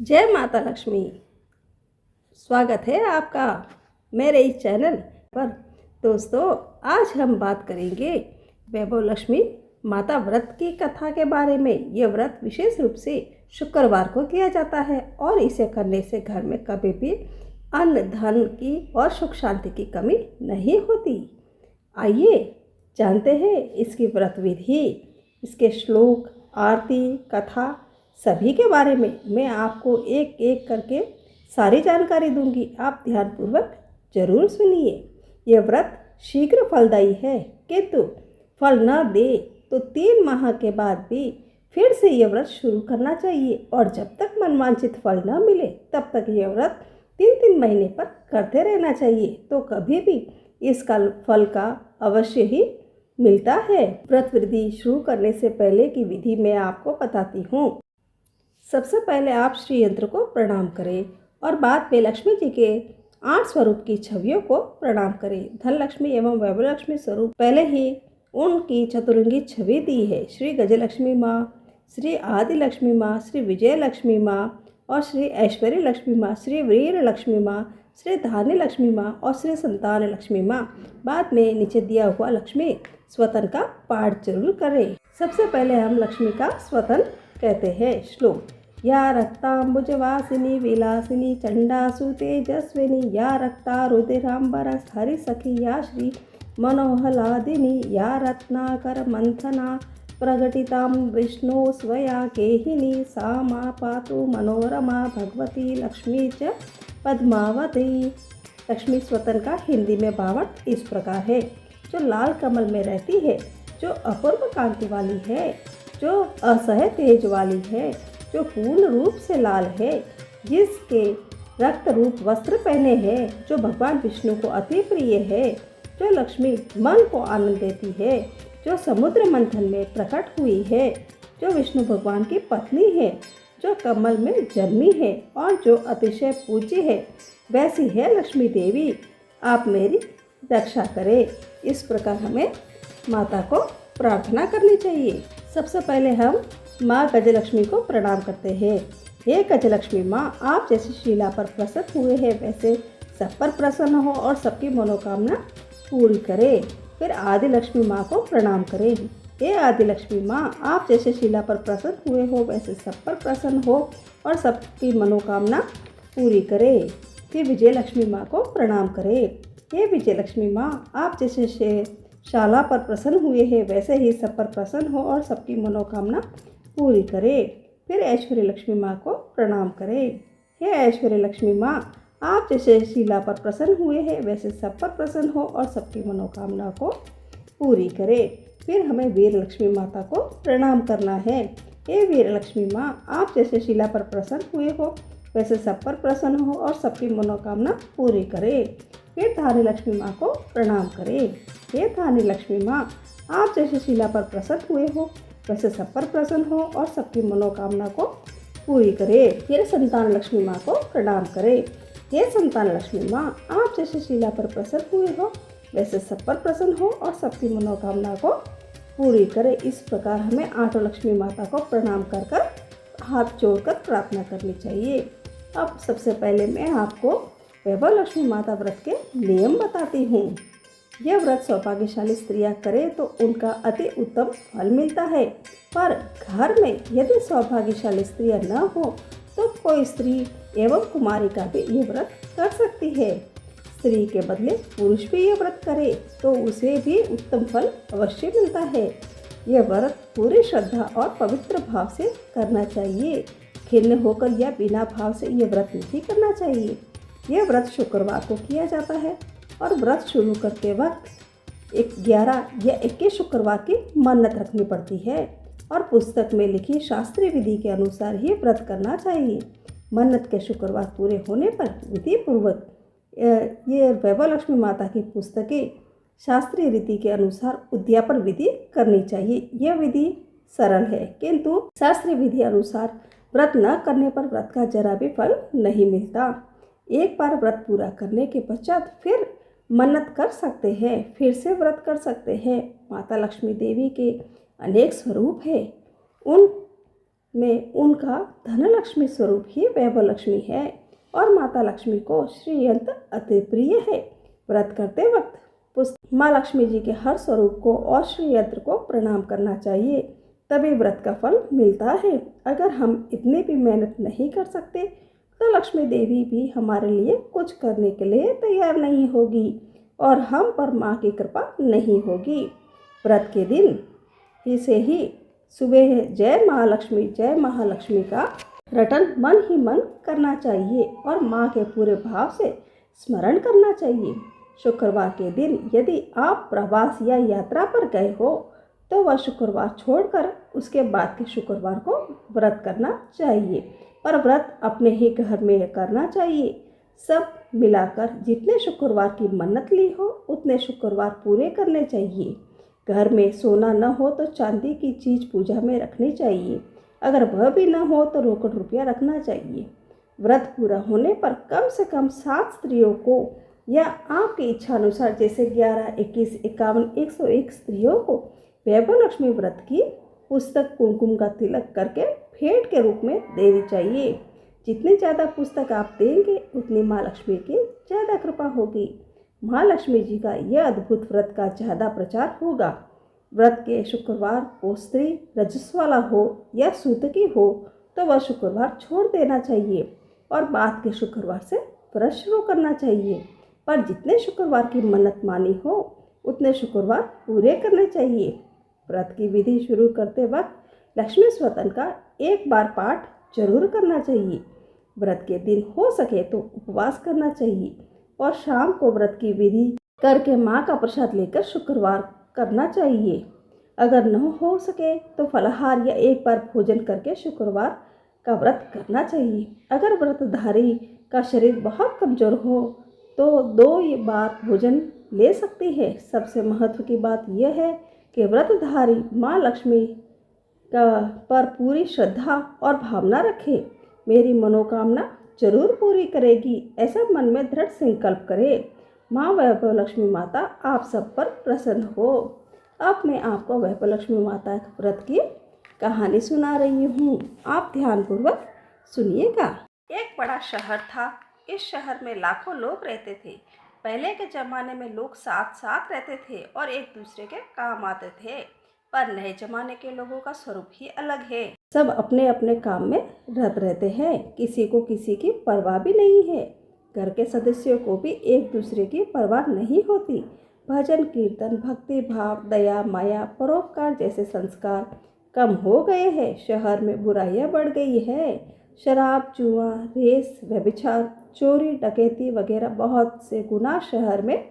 जय माता लक्ष्मी। स्वागत है आपका मेरे इस चैनल पर। दोस्तों, आज हम बात करेंगे वैभव लक्ष्मी माता व्रत की कथा के बारे में। यह व्रत विशेष रूप से शुक्रवार को किया जाता है और इसे करने से घर में कभी भी अन्न धन की और सुख शांति की कमी नहीं होती। आइए जानते हैं इसकी व्रत विधि, इसके श्लोक, आरती, कथा सभी के बारे में। मैं आपको एक एक करके सारी जानकारी दूंगी, आप ध्यानपूर्वक जरूर सुनिए। यह व्रत शीघ्र फलदायी है, किंतु फल न दे तो 3 माह के बाद भी फिर से यह व्रत शुरू करना चाहिए और जब तक मनवांछित फल न मिले तब तक यह व्रत 3-3 महीने पर करते रहना चाहिए, तो कभी भी इसका फल का अवश्य ही मिलता है। व्रत विधि शुरू करने से पहले की विधि मैं आपको बताती हूँ। सबसे पहले आप श्री यंत्र को प्रणाम करें और बाद में लक्ष्मी जी के 8 स्वरूप की छवियों को प्रणाम करें। धन लक्ष्मी एवं वैभव लक्ष्मी स्वरूप पहले ही उनकी चतुरंगी छवि दी है। श्री गजलक्ष्मी माँ, श्री आदि लक्ष्मी माँ, श्री विजय लक्ष्मी माँ और श्री ऐश्वर्य लक्ष्मी माँ, श्री वीर लक्ष्मी माँ, श्री धान्य लक्ष्मी माँ और श्री संतान लक्ष्मी माँ। बाद में नीचे दिया हुआ लक्ष्मी स्वतन का पाठ जरूर करें। सबसे पहले हम लक्ष्मी का स्वतन कहते हैं। श्लोक: या रक्तांबुजवासिनी विलासिनी चंडासु तेजस्विनी, या रक्ता रुधिरांबरस हरि सखी, या श्री मनोहलादिनी, या रत्नाकर मंथना प्रगटितां विष्णु स्वया केहिनी, सा मा पातु मनोरमा भगवती लक्ष्मी च पद्मावती। लक्ष्मी स्वतन का हिंदी में भावार्थ इस प्रकार है: जो लाल कमल में रहती है, जो अपूर्व कांति वाली है, जो असह्य तेज वाली है, जो पूर्ण रूप से लाल है, जिसके रक्त रूप वस्त्र पहने हैं, जो भगवान विष्णु को अति प्रिय है, जो लक्ष्मी मन को आनंद देती है, जो समुद्र मंथन में प्रकट हुई है, जो विष्णु भगवान की पत्नी है, जो कमल में जन्मी है और जो अतिशय पूज्य है, वैसी है लक्ष्मी देवी। आप मेरी रक्षा करें। इस प्रकार हमें माता को प्रार्थना करनी चाहिए। सबसे पहले हम माँ गजलक्ष्मी को प्रणाम करते हैं। हे गजलक्ष्मी माँ, आप जैसे शीला पर प्रसन्न हुए हैं वैसे सब पर प्रसन्न हो और सबकी मनोकामना पूरी करें। फिर आदि लक्ष्मी माँ को प्रणाम करें। हे आदि लक्ष्मी माँ, आप जैसे शीला पर प्रसन्न हुए हो वैसे सब पर प्रसन्न हो और सबकी मनोकामना पूरी करें। फिर विजय लक्ष्मी माँ को प्रणाम करें। हे विजय लक्ष्मी माँ, आप जैसे शाला पर प्रसन्न हुए हैं वैसे ही सब पर प्रसन्न हो और सबकी मनोकामना पूरी करें। फिर ऐश्वर्य लक्ष्मी माँ को प्रणाम करें। हे ऐश्वर्य लक्ष्मी माँ, आप जैसे शीला पर प्रसन्न हुए हैं वैसे सब पर प्रसन्न हो और सबकी मनोकामना को पूरी करें। फिर हमें वीर लक्ष्मी माता को प्रणाम करना है। हे वीर लक्ष्मी माँ, आप जैसे शीला पर प्रसन्न हुए हो वैसे सब पर प्रसन्न हो और सबकी मनोकामना पूरी करें। फिर धानी लक्ष्मी माँ को प्रणाम करें। हे धानी लक्ष्मी माँ, आप जैसे शीला पर प्रसन्न हुए हो वैसे सब पर प्रसन्न हो और सबकी मनोकामना को पूरी करें। फिर संतान लक्ष्मी माँ को प्रणाम करें। हे संतान लक्ष्मी माँ, आप जैसे शीला पर प्रसन्न हुए हो वैसे सब पर प्रसन्न हो और सबकी मनोकामना को पूरी करें। इस प्रकार हमें 8 लक्ष्मी माता को प्रणाम कर हाथ जोड़कर प्रार्थना करनी चाहिए। अब सबसे पहले मैं आपको वैभव लक्ष्मी माता व्रत के नियम बताती हूँ। यह व्रत सौभाग्यशाली स्त्रियां करें तो उनका अति उत्तम फल मिलता है, पर घर में यदि सौभाग्यशाली स्त्रियां न हो तो कोई स्त्री एवं कुमारिका भी यह व्रत कर सकती है। स्त्री के बदले पुरुष भी यह व्रत करे तो उसे भी उत्तम फल अवश्य मिलता है। यह व्रत पूरी श्रद्धा और पवित्र भाव से करना चाहिए। खिन्न होकर या बिना भाव से यह व्रत नहीं करना चाहिए। यह व्रत शुक्रवार को किया जाता है और व्रत शुरू करते वक्त 11 या 21 शुक्रवार की मन्नत रखनी पड़ती है और पुस्तक में लिखी शास्त्रीय विधि के अनुसार ही व्रत करना चाहिए। मन्नत के शुक्रवार पूरे होने पर विधि पूर्वक ये वैभव लक्ष्मी माता की पुस्तकें शास्त्रीय रीति के अनुसार उद्यापन विधि करनी चाहिए। यह विधि सरल है, किंतु शास्त्रीय विधि अनुसार व्रत न करने पर व्रत का जरा भी फल नहीं मिलता। एक बार व्रत पूरा करने के पश्चात फिर मन्नत कर सकते हैं, फिर से व्रत कर सकते हैं। माता लक्ष्मी देवी के अनेक स्वरूप हैं, उन में उनका धनलक्ष्मी स्वरूप ही वैभव लक्ष्मी है और माता लक्ष्मी को श्रीयंत्र अति प्रिय है। व्रत करते वक्त माँ लक्ष्मी जी के हर स्वरूप को और श्रीयंत्र को प्रणाम करना चाहिए, तभी व्रत का फल मिलता है। अगर हम इतनी भी मेहनत नहीं कर सकते तो लक्ष्मी देवी भी हमारे लिए कुछ करने के लिए तैयार नहीं होगी और हम पर माँ की कृपा नहीं होगी। व्रत के दिन ही सुबह जय महालक्ष्मी का रटन मन ही मन करना चाहिए और माँ के पूरे भाव से स्मरण करना चाहिए। शुक्रवार के दिन यदि आप प्रवास या यात्रा पर गए हो तो वह शुक्रवार छोड़कर उसके बाद के शुक्रवार को व्रत करना चाहिए, पर व्रत अपने ही घर में करना चाहिए। सब मिलाकर जितने शुक्रवार की मन्नत ली हो उतने शुक्रवार पूरे करने चाहिए। घर में सोना न हो तो चांदी की चीज़ पूजा में रखनी चाहिए, अगर वह भी न हो तो रोकड़ रुपया रखना चाहिए। व्रत पूरा होने पर कम से कम 7 स्त्रियों को या आपकी इच्छा अनुसार जैसे 11, 21, 51, 101 स्त्रियों को वैभव लक्ष्मी व्रत की पुस्तक कुमकुम का तिलक करके भेंट के रूप में देनी चाहिए। जितनी ज़्यादा पुस्तक आप देंगे उतनी माँ लक्ष्मी की ज़्यादा कृपा होगी। माँ लक्ष्मी जी का यह अद्भुत व्रत का ज़्यादा प्रचार होगा। व्रत के शुक्रवार को स्त्री रजस्व वाला हो या सूतकी हो तो वह शुक्रवार छोड़ देना चाहिए और बाद के शुक्रवार से व्रत शुरू करना चाहिए, पर जितने शुक्रवार की मन्नत मानी हो उतने शुक्रवार पूरे करने चाहिए। व्रत की विधि शुरू करते वक्त लक्ष्मी स्तोत्र का एक बार पाठ जरूर करना चाहिए। व्रत के दिन हो सके तो उपवास करना चाहिए और शाम को व्रत की विधि करके माँ का प्रसाद लेकर शुक्रवार करना चाहिए। अगर न हो सके तो फलाहार या एक बार भोजन करके शुक्रवार का व्रत करना चाहिए। अगर व्रतधारी का शरीर बहुत कमजोर हो तो 2 बार भोजन ले सकती है। सबसे महत्व की बात यह है कि व्रतधारी माँ लक्ष्मी पर पूरी श्रद्धा और भावना रखे। मेरी मनोकामना जरूर पूरी करेगी, ऐसा मन में दृढ़ संकल्प करे। माँ वैभव लक्ष्मी माता आप सब पर प्रसन्न हो। अब मैं आपको वैभव लक्ष्मी माता व्रत की कहानी सुना रही हूँ, आप ध्यानपूर्वक सुनिएगा। एक बड़ा शहर था। इस शहर में लाखों लोग रहते थे। पहले के जमाने में लोग साथ साथ रहते थे और एक दूसरे के काम आते थे, पर नए जमाने के लोगों का स्वरूप ही अलग है। सब अपने अपने काम में रत रहते हैं, किसी को किसी की परवाह भी नहीं है। घर के सदस्यों को भी एक दूसरे की परवाह नहीं होती। भजन कीर्तन, भक्ति भाव, दया माया, परोपकार जैसे संस्कार कम हो गए हैं। शहर में बुराइयां बढ़ गई है। शराब, जुआ, रेस, व्यभिचार, चोरी, डकैती वगैरह बहुत से गुनाह शहर में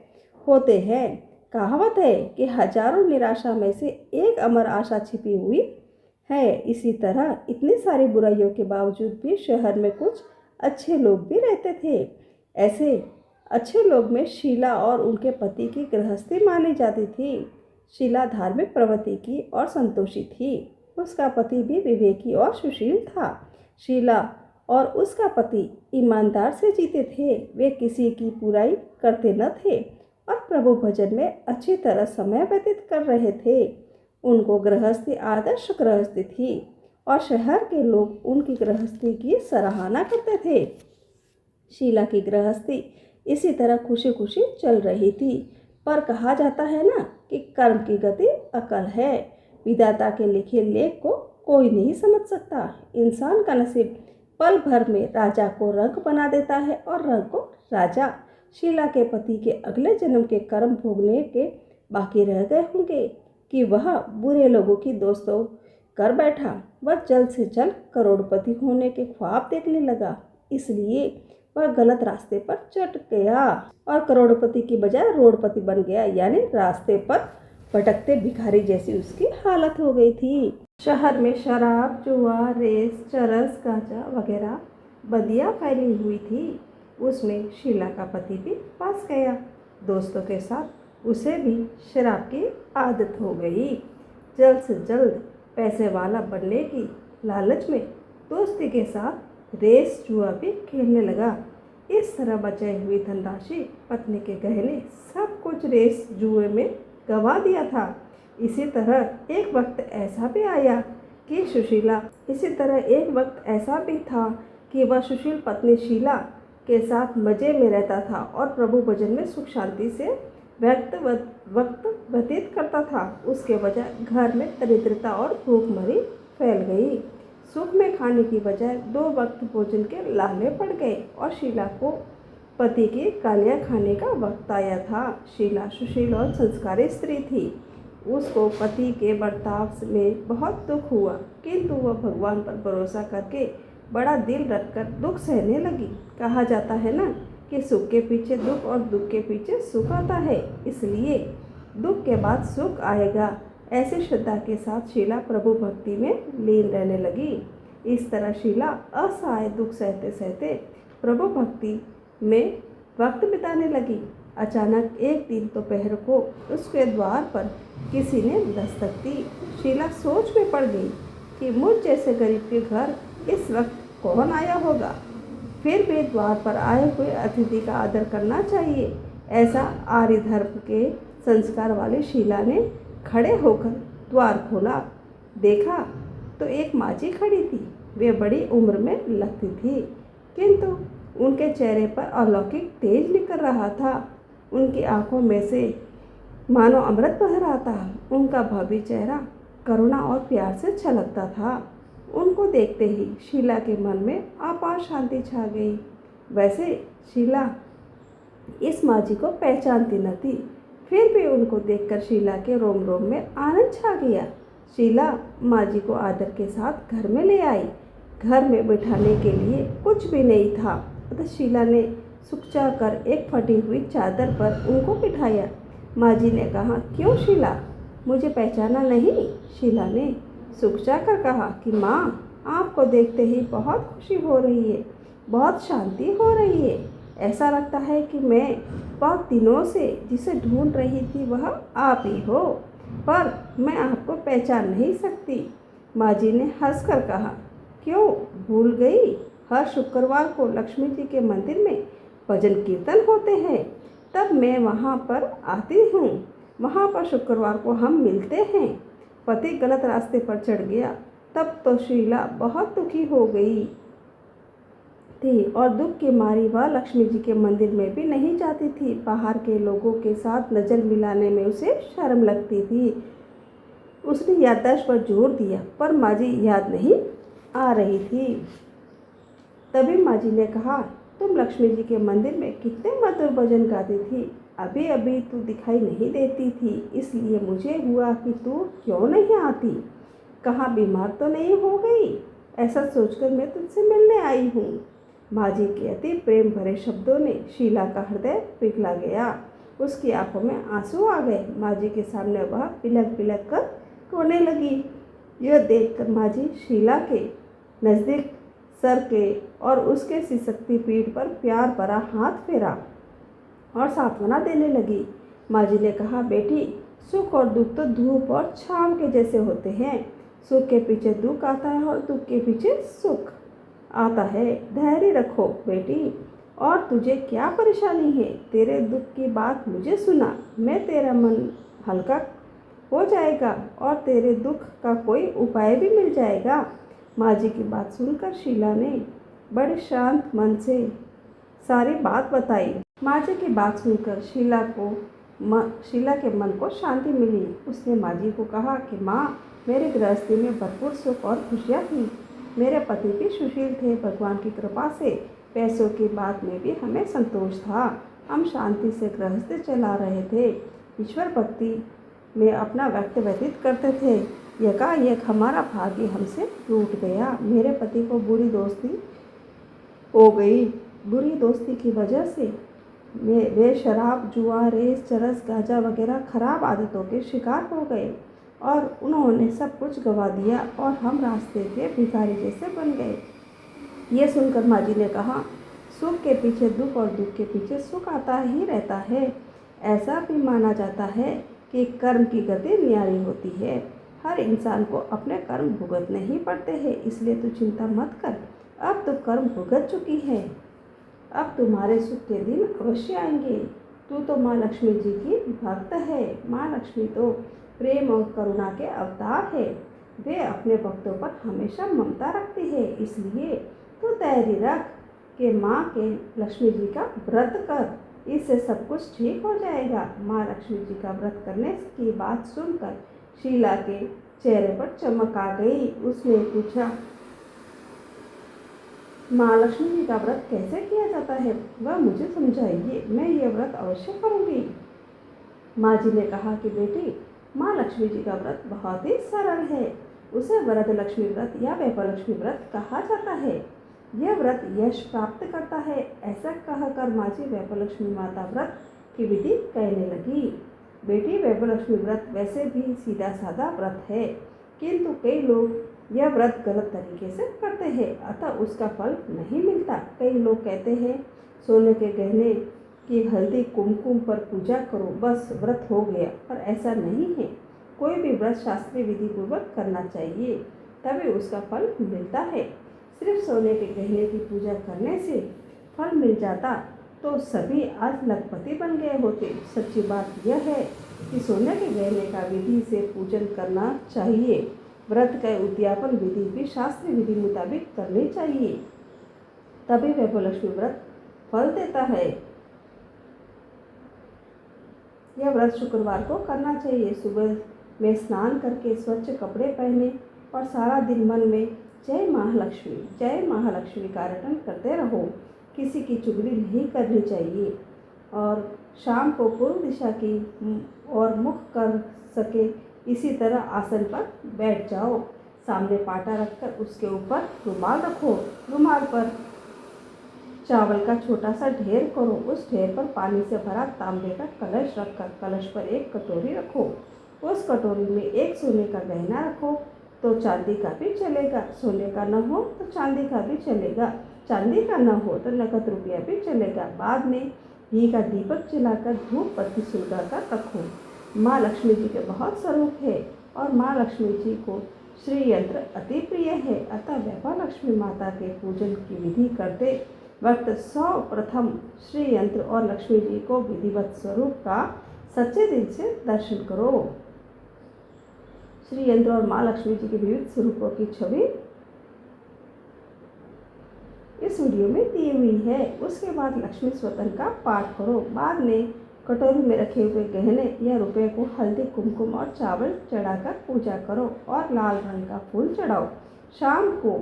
होते हैं। कहावत है कि हजारों निराशा में से एक अमर आशा छिपी हुई है। इसी तरह इतनी सारी बुराइयों के बावजूद भी शहर में कुछ अच्छे लोग भी रहते थे। ऐसे अच्छे लोग में शीला और उनके पति की गृहस्थी मानी जाती थी। शीला धार्मिक प्रवृत्ति की और संतोषी थी। उसका पति भी विवेकी और सुशील था। शीला और उसका पति ईमानदार से जीते थे। वे किसी की बुराई करते न थे और प्रभु भजन में अच्छी तरह समय व्यतीत कर रहे थे। उनको गृहस्थी आदर्श गृहस्थी थी और शहर के लोग उनकी गृहस्थी की सराहना करते थे। शीला की गृहस्थी इसी तरह खुशी खुशी चल रही थी, पर कहा जाता है ना कि कर्म की गति अकल है। विधाता के लिखे लेख को कोई नहीं समझ सकता। इंसान का नसीब पल भर में राजा को रंक बना देता है और रंक को राजा। शीला के पति के अगले जन्म के कर्म भोगने के बाकी रह गए होंगे कि वह बुरे लोगों की दोस्तों कर बैठा। वह जल्द से जल्द करोड़पति होने के ख्वाब देखने लगा, इसलिए वह गलत रास्ते पर चढ़ गया और करोड़पति की बजाय रोडपति बन गया, यानी रास्ते पर भटकते भिखारी जैसी उसकी हालत हो गई थी। शहर में शराब, जुआ, रेस, चरस, गांजा वगैरह बदियाँ फैली हुई थी। उसमें शीला का पति भी फंस गया। दोस्तों के साथ उसे भी शराब की आदत हो गई। जल्द से जल्द पैसे वाला बनने की लालच में दोस्ती के साथ रेस, जुआ भी खेलने लगा। इस तरह बचाई हुई धनराशि, पत्नी के गहने, सब कुछ रेस जुए में गंवा दिया था। इसी तरह एक वक्त ऐसा भी आया कि सुशीला। इसी तरह एक वक्त ऐसा भी था कि वह सुशील पत्नी शीला के साथ मज़े में रहता था और प्रभु भजन में सुख शांति से वक्त व्यतीत करता था। उसके बजाय घर में दरिद्रता और भूखमरी फैल गई। सुख में खाने की बजाय 2 वक्त भोजन के लाले पड़ गए और शीला को पति की गालियाँ खाने का वक्त आया था। शीला सुशील और संस्कारी स्त्री थी। उसको पति के बर्ताव में बहुत दुख हुआ, किंतु वह भगवान पर भरोसा करके बड़ा दिल रखकर दुख सहने लगी। कहा जाता है ना कि सुख के पीछे दुख और दुख के पीछे सुख आता है, इसलिए दुख के बाद सुख आएगा। ऐसी श्रद्धा के साथ शीला प्रभु भक्ति में लीन रहने लगी। इस तरह शीला असहाय दुख सहते सहते प्रभु भक्ति में वक्त बिताने लगी। अचानक एक दिन दोपहर को उसके द्वार पर किसी ने दस्तक दी। शीला सोच में पड़ गई कि मुझ जैसे गरीब के घर इस वक्त कौन आया होगा। फिर भी द्वार पर आए हुए अतिथि का आदर करना चाहिए, ऐसा आर्य धर्म के संस्कार वाली शीला ने खड़े होकर द्वार खोला। देखा तो एक माची खड़ी थी। वे बड़ी उम्र में लगती थी, किंतु उनके चेहरे पर अलौकिक तेज निकल रहा था। उनकी आंखों में से मानो अमृत बह रहा था। उनका भव्य चेहरा करुणा और प्यार से छलकता था। उनको देखते ही शीला के मन में अपार शांति छा गई। वैसे शीला इस माँ जी को पहचानती न थी, फिर भी उनको देखकर शीला के रोम रोम में आनंद छा गया। शीला माँ जी को आदर के साथ घर में ले आई। घर में बिठाने के लिए कुछ भी नहीं था, अतः शीला ने सुकचा कर एक फटी हुई चादर पर उनको बिठाया। माँ जी ने कहा, क्यों शीला, मुझे पहचाना नहीं? शीला ने सुकचा कर कहा कि माँ, आपको देखते ही बहुत खुशी हो रही है, बहुत शांति हो रही है। ऐसा लगता है कि मैं बहुत दिनों से जिसे ढूंढ रही थी वह आप ही हो, पर मैं आपको पहचान नहीं सकती। माँ जी ने हंसकर कहा, क्यों भूल गई? हर शुक्रवार को लक्ष्मी जी के मंदिर में भजन कीर्तन होते हैं, तब मैं वहाँ पर आती हूँ। वहाँ पर शुक्रवार को हम मिलते हैं। पति गलत रास्ते पर चढ़ गया तब तो शीला बहुत दुखी हो गई थी और दुख की मारी वह लक्ष्मी जी के मंदिर में भी नहीं जाती थी। बाहर के लोगों के साथ नज़र मिलाने में उसे शर्म लगती थी। उसने याददाश्त पर जोर दिया, पर माँ जी याद नहीं आ रही थी। तभी माँ जी ने कहा, तुम लक्ष्मी जी के मंदिर में कितने मधुर भजन गाती थी। अभी अभी तू दिखाई नहीं देती थी, इसलिए मुझे हुआ कि तू क्यों नहीं आती। कहाँ बीमार तो नहीं हो गई? ऐसा सोचकर मैं तुझसे मिलने आई हूँ। माँ जी के अति प्रेम भरे शब्दों ने शीला का हृदय पिघला गया। उसकी आंखों में आंसू आ गए। माँ जी के सामने वह बिलख बिलख कर रोने लगी। यह देखकर माँ जी शीला के नज़दीक सर के और उसके सिसकती पीठ पर प्यार भरा हाथ फेरा और सांत्वना देने लगी। माँ जी ने कहा, बेटी, सुख और दुख तो धूप और छाँव के जैसे होते हैं। सुख के पीछे दुख आता है और दुख के पीछे सुख आता है। धैर्य रखो बेटी। और तुझे क्या परेशानी है? तेरे दुख की बात मुझे सुना, मैं तेरा मन हल्का हो जाएगा और तेरे दुख का कोई उपाय भी मिल जाएगा। माँ जी की बात सुनकर शीला ने बड़े शांत मन से सारी बात बताई। माँ जी की बात सुनकर शीला के मन को शांति मिली। उसने माँ जी को कहा कि माँ, मेरे गृहस्थी में भरपूर सुख और खुशियाँ थी। मेरे पति भी सुशील थे। भगवान की कृपा से पैसों की बात में भी हमें संतोष था। हम शांति से गृहस्थी चला रहे थे, ईश्वर भक्ति में अपना वक्त व्यतीत करते थे। एकाएक हमारा भाग्य हमसे टूट गया। मेरे पति को बुरी दोस्ती हो गई। बुरी दोस्ती की वजह से वे शराब, जुआ, रेस, चरस, गांजा वगैरह खराब आदतों के शिकार हो गए और उन्होंने सब कुछ गंवा दिया और हम रास्ते के भिखारी जैसे बन गए। ये सुनकर माँ जी ने कहा, सुख के पीछे दुख और दुख के पीछे सुख आता ही रहता है। ऐसा भी माना जाता है कि कर्म की गति न्यारी होती है। हर इंसान को अपने कर्म भुगतने ही पड़ते हैं, इसलिए तू चिंता मत कर। अब तो कर्म भुगत चुकी है, अब तुम्हारे सुख के दिन अवश्य आएंगे। तू तो माँ लक्ष्मी जी की भक्त है। माँ लक्ष्मी तो प्रेम और करुणा के अवतार है। वे अपने भक्तों पर हमेशा ममता रखती है, इसलिए तो तैयारी रख कि माँ के लक्ष्मी जी का व्रत कर, इससे सब कुछ ठीक हो जाएगा। माँ लक्ष्मी जी का व्रत करने की बात सुनकर शीला के चेहरे पर चमक आ गई। उसने पूछा, माँ लक्ष्मी जी का व्रत कैसे किया जाता है, वह मुझे समझाइए, मैं ये व्रत अवश्य करूँगी। माँ जी ने कहा कि बेटी, माँ लक्ष्मी जी का व्रत बहुत ही सरल है। उसे वरद लक्ष्मी व्रत या वैभव लक्ष्मी व्रत कहा जाता है। यह व्रत यश प्राप्त करता है। ऐसा कहकर माँ जी वैभव लक्ष्मी माता व्रत की विधि कहने लगी। बेटी, वैभव लक्ष्मी व्रत वैसे भी सीधा साधा व्रत है, किंतु कई लोग यह व्रत गलत तरीके से करते हैं, अतः उसका फल नहीं मिलता। कई लोग कहते हैं सोने के गहने की हल्दी कुमकुम पर पूजा करो, बस व्रत हो गया, पर ऐसा नहीं है। कोई भी व्रत शास्त्रीय विधि पूर्वक करना चाहिए, तभी उसका फल मिलता है। सिर्फ सोने के गहने की पूजा करने से फल मिल जाता तो सभी आज लखपति बन गए होते। सच्ची बात यह है कि सोने के गहने का विधि से पूजन करना चाहिए। व्रत का उद्यापन विधि भी शास्त्रीय विधि मुताबिक करनी चाहिए, तभी वैभव लक्ष्मी व्रत फल देता है। यह व्रत शुक्रवार को करना चाहिए। सुबह में स्नान करके स्वच्छ कपड़े पहने और सारा दिन मन में जय महालक्ष्मी का रटन करते रहो। किसी की चुगली नहीं करनी चाहिए और शाम को पूर्व दिशा की ओर मुख कर सके इसी तरह आसन पर बैठ जाओ। सामने पाटा रखकर उसके ऊपर रुमाल रखो। रुमाल पर चावल का छोटा सा ढेर करो। उस ढेर पर पानी से भरा तांबे का कलश रखकर कलश पर एक कटोरी रखो। उस कटोरी में एक सोने का गहना रखो तो चांदी का भी चलेगा, सोने का न हो तो चांदी का भी चलेगा, चांदी का न हो तो नकद रुपया भी चलेगा। बाद में घी का दीपक जलाकर धूप बत्ती सुलगाकर रखो। माँ लक्ष्मी जी के बहुत स्वरूप है और माँ लक्ष्मी जी को श्री यंत्र अति प्रिय है, अतः वैभव लक्ष्मी माता के पूजन की विधि करते वक्त सर्वप्रथम श्री यंत्र और लक्ष्मी जी को विधिवत स्वरूप का सच्चे दिल से दर्शन करो। श्री यंत्र और माँ लक्ष्मी जी के विविध स्वरूपों की छवि इस वीडियो में दी हुई है। उसके बाद लक्ष्मी स्तोत्र का पाठ करो। बाद में कटोरी में रखे हुए गहने या रुपए को हल्दी कुमकुम और चावल चढ़ाकर पूजा करो और लाल रंग का फूल चढ़ाओ। शाम को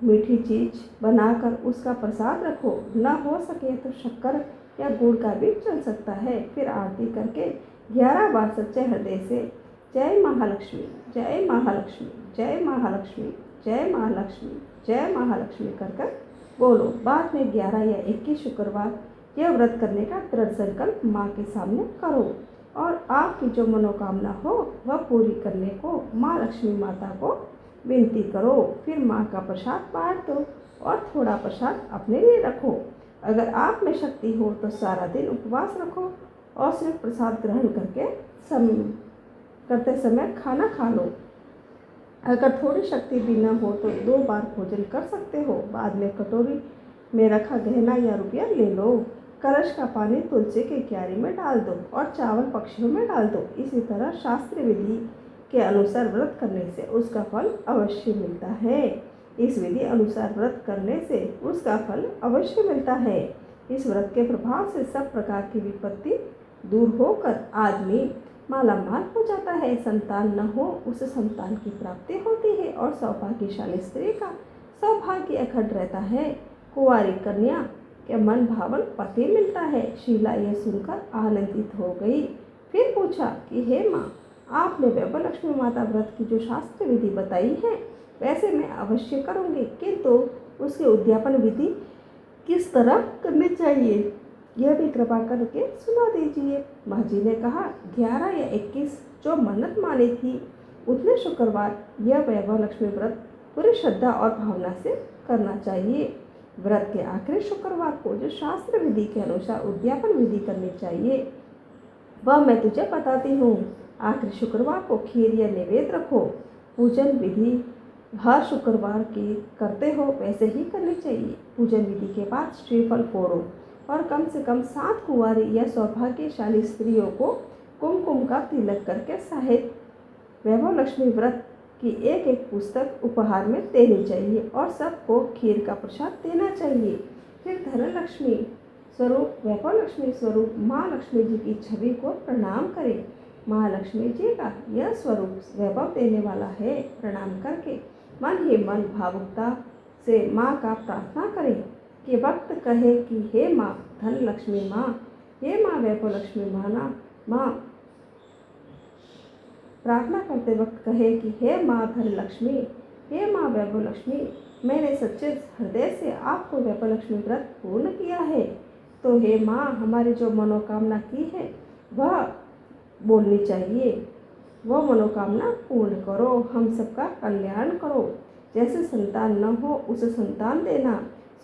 मीठी चीज बनाकर उसका प्रसाद रखो। न हो सके तो शक्कर या गुड़ का भी चल सकता है। फिर आरती करके 11 बार सच्चे हृदय से जय महालक्ष्मी, जय महालक्ष्मी, जय महालक्ष्मी, जय महालक्ष्मी, जय महालक्ष्मी कर बोलो। बाद में 11 या 21 शुक्रवार यह व्रत करने का दृढ़ संकल्प माँ के सामने करो और आपकी जो मनोकामना हो वह पूरी करने को माँ लक्ष्मी माता को विनती करो। फिर माँ का प्रसाद बांट दो और थोड़ा प्रसाद अपने लिए रखो। अगर आप में शक्ति हो तो सारा दिन उपवास रखो और सिर्फ प्रसाद ग्रहण करते समय खाना खा लो। अगर थोड़ी शक्ति भी न हो तो 2 बार भोजन कर सकते हो। बाद में कटोरी में रखा गहना या रुपया ले लो। कलश का पानी तुलसी के क्यारी में डाल दो और चावल पक्षियों में डाल दो। इसी तरह शास्त्रीय विधि के अनुसार व्रत करने से उसका फल अवश्य मिलता है। इस विधि अनुसार व्रत करने से उसका फल अवश्य मिलता है। इस व्रत के प्रभाव से सब प्रकार की विपत्ति दूर होकर आदमी मालामाल हो जाता है। संतान न हो उसे संतान की प्राप्ति होती है और सौभाग्यशाली स्त्री का सौभाग्य अखंड रहता है। कुंवारी कन्या के मन भावन पति मिलता है। शीला यह सुनकर आनंदित हो गई। फिर पूछा कि हे माँ, आपने वैभव लक्ष्मी माता व्रत की जो शास्त्र विधि बताई है वैसे मैं अवश्य करूँगी, किंतु उसके उद्यापन विधि किस तरह करनी चाहिए यह भी कृपा करके सुना दीजिए। माँ जी ने कहा, 11 या 21 जो मन्नत मानी थी उतने शुक्रवार यह वैभव लक्ष्मी व्रत पूरी श्रद्धा और भावना से करना चाहिए। व्रत के आखिरी शुक्रवार को जो शास्त्र विधि के अनुसार उद्यापन विधि करनी चाहिए वह मैं तुझे बताती हूँ। आखिरी शुक्रवार को खीर या नैवेद्य रखो। पूजन विधि हर शुक्रवार की करते हो वैसे ही करनी चाहिए। पूजन विधि के बाद श्रीफल फोड़ो और कम से कम 7 कुंवारी या सौभाग्यशाली स्त्रियों को कुमकुम का तिलक करके सहित वैभव लक्ष्मी व्रत कि एक एक पुस्तक उपहार में देनी चाहिए और सबको खीर का प्रसाद देना चाहिए। फिर धनलक्ष्मी स्वरूप वैभव लक्ष्मी स्वरूप माँ लक्ष्मी जी की छवि को प्रणाम करें। माँ लक्ष्मी जी का यह स्वरूप वैभव देने वाला है। प्रणाम करके मन ही मन भावुकता से माँ का प्रार्थना करें कि वक्त कहे कि हे माँ धनलक्ष्मी माँ, हे माँ वैभव लक्ष्मी माँ। प्रार्थना करते वक्त कहे कि हे माँ धनलक्ष्मी, हे माँ वैभव लक्ष्मी, मैंने सच्चे हृदय से आपको वैभव लक्ष्मी व्रत पूर्ण किया है, तो हे माँ हमारी जो मनोकामना की है वह बोलनी चाहिए। वह मनोकामना पूर्ण करो, हम सबका कल्याण करो। जैसे संतान न हो उसे संतान देना,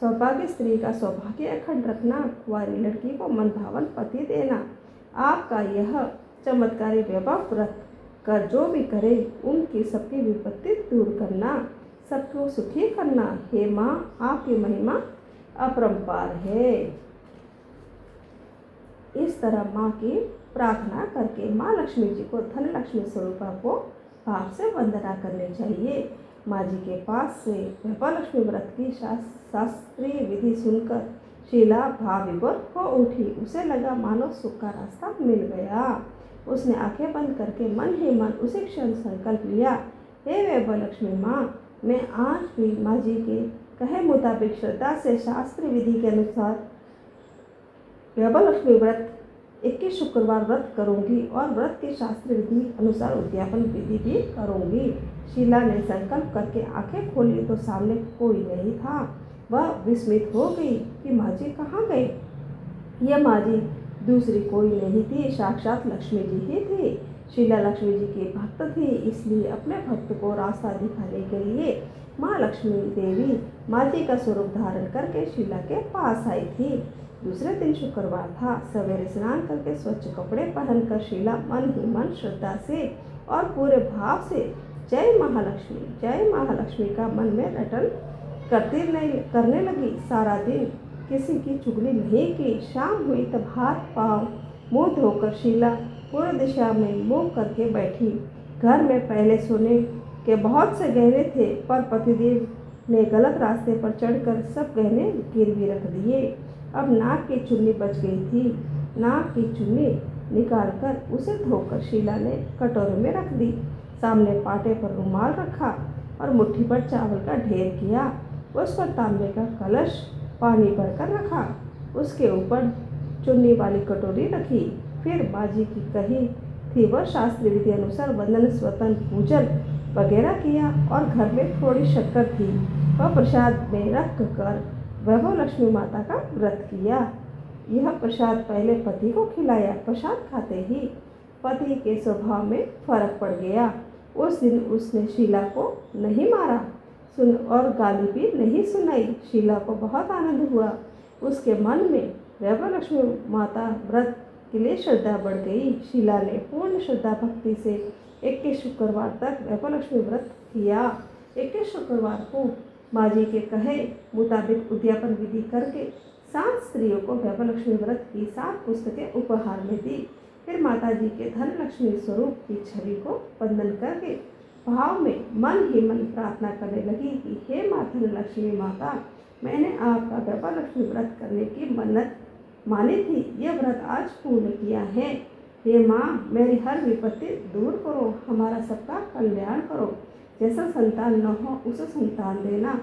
सौभाग्य स्त्री का सौभाग्य अखंड रखना, कुंवारी लड़की को मनभावन पति देना। आपका यह चमत्कारी वैभव व्रत कर जो भी करे उनकी सबकी विपत्ति दूर करना, सबको सुखी करना। हे माँ आपकी महिमा अपरंपार है। इस तरह माँ की प्रार्थना करके माँ लक्ष्मी जी को धनलक्ष्मी स्वरूपा को भाव से वंदना करनी चाहिए। माँ जी के पास से वैभव लक्ष्मी व्रत की शास्त्रीय विधि सुनकर शीला भाव विभोर हो उठी। उसे लगा मानो सुख का रास्ता मिल गया। उसने आंखें बंद करके मन ही मन उसी क्षण संकल्प लिया, हे वैभव लक्ष्मी माँ, मैं आज भी माँ जी के कहे मुताबिक श्रद्धा से शास्त्रीय विधि के अनुसार वैभव लक्ष्मी व्रत 21 शुक्रवार व्रत करूंगी और व्रत के शास्त्रीय विधि अनुसार उद्यापन विधि भी करूंगी। शीला ने संकल्प करके आंखें खोली तो सामने कोई नहीं था। वह विस्मित हो गई कि माँ जी कहाँ गए। यह माँ जी दूसरी कोई नहीं थी, साक्षात लक्ष्मी जी ही थी। शीला लक्ष्मी जी की भक्त थी, इसलिए अपने भक्त को रास्ता दिखाने के लिए माँ लक्ष्मी देवी माँ जी का स्वरूप धारण करके शीला के पास आई थी। दूसरे दिन शुक्रवार था। सवेरे स्नान करके स्वच्छ कपड़े पहनकर शीला मन ही मन श्रद्धा से और पूरे भाव से जय महालक्ष्मी का मन में रटन करने लगी। सारा दिन किसी की चुगली नहीं की। शाम हुई तब हाथ पांव मुंह धोकर शीला पूर्व दिशा में मुंह करके बैठी। घर में पहले सोने के बहुत से गहने थे, पर पतिदेव ने गलत रास्ते पर चढ़कर सब गहने गिरवी रख दिए। अब नाक की चुन्नी बच गई थी। नाक की चुन्नी निकालकर उसे धोकर शीला ने कटोरे में रख दी। सामने पाटे पर रुमाल रखा और मुट्ठी पर चावल का ढेर किया। उस पर तांबे का कलश पानी भरकर रखा। उसके ऊपर चुन्नी वाली कटोरी रखी। फिर माँ जी की कही थी वह शास्त्रीय विधि अनुसार वंदन स्वतन पूजन वगैरह किया और घर में थोड़ी शक्कर थी वह प्रसाद में रख कर वैभव लक्ष्मी माता का व्रत किया। यह प्रसाद पहले पति को खिलाया। प्रसाद खाते ही पति के स्वभाव में फर्क पड़ गया। उस दिन उसने शीला को नहीं मारा और गाली भी नहीं सुनाई। शीला को बहुत आनंद हुआ। उसके मन में वैभव लक्ष्मी माता व्रत के लिए श्रद्धा बढ़ गई। शीला ने पूर्ण श्रद्धा भक्ति से 21 शुक्रवार तक वैभव लक्ष्मी व्रत किया। 21 शुक्रवार को माँ जी के कहे मुताबिक उद्यापन विधि करके 7 स्त्रियों को वैभव लक्ष्मी व्रत की 7 पुस्तकें उपहार में दी। फिर माता जी के धनलक्ष्मी स्वरूप की छवि को वंदन करके भाव में मन ही मन प्रार्थना करने लगी कि हे माँ धनलक्ष्मी माता, मैंने आपका वैभव लक्ष्मी व्रत करने की मन्नत मानी थी। यह व्रत आज पूर्ण किया है। हे माँ, मेरी हर विपत्ति दूर करो, हमारा सबका कल्याण करो। जैसा संतान न हो उसे संतान देना,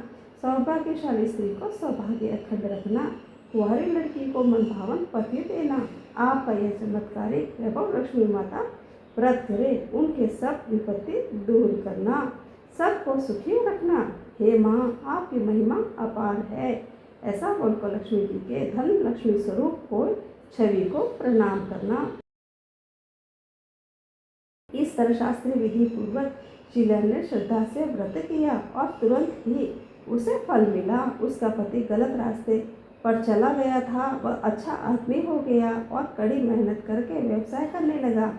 सौभाग्यशाली स्त्री को सौभाग्य अखंड रखना, कुंवारी लड़की को मनभावन पति देना। आपका यह चमत्कारिक वैभव लक्ष्मी माता व्रत करे, उनके सब विपत्ति दूर करना, सबको सुखी रखना। हे माँ, आपकी महिमा अपार है। ऐसा बोलकर लक्ष्मी जी के धन लक्ष्मी स्वरूप को छवि को प्रणाम करना। इस तरह शास्त्रीय विधि पूर्वक शीला ने श्रद्धा से व्रत किया और तुरंत ही उसे फल मिला। उसका पति गलत रास्ते पर चला गया था, वह अच्छा आदमी हो गया और कड़ी मेहनत करके व्यवसाय करने लगा।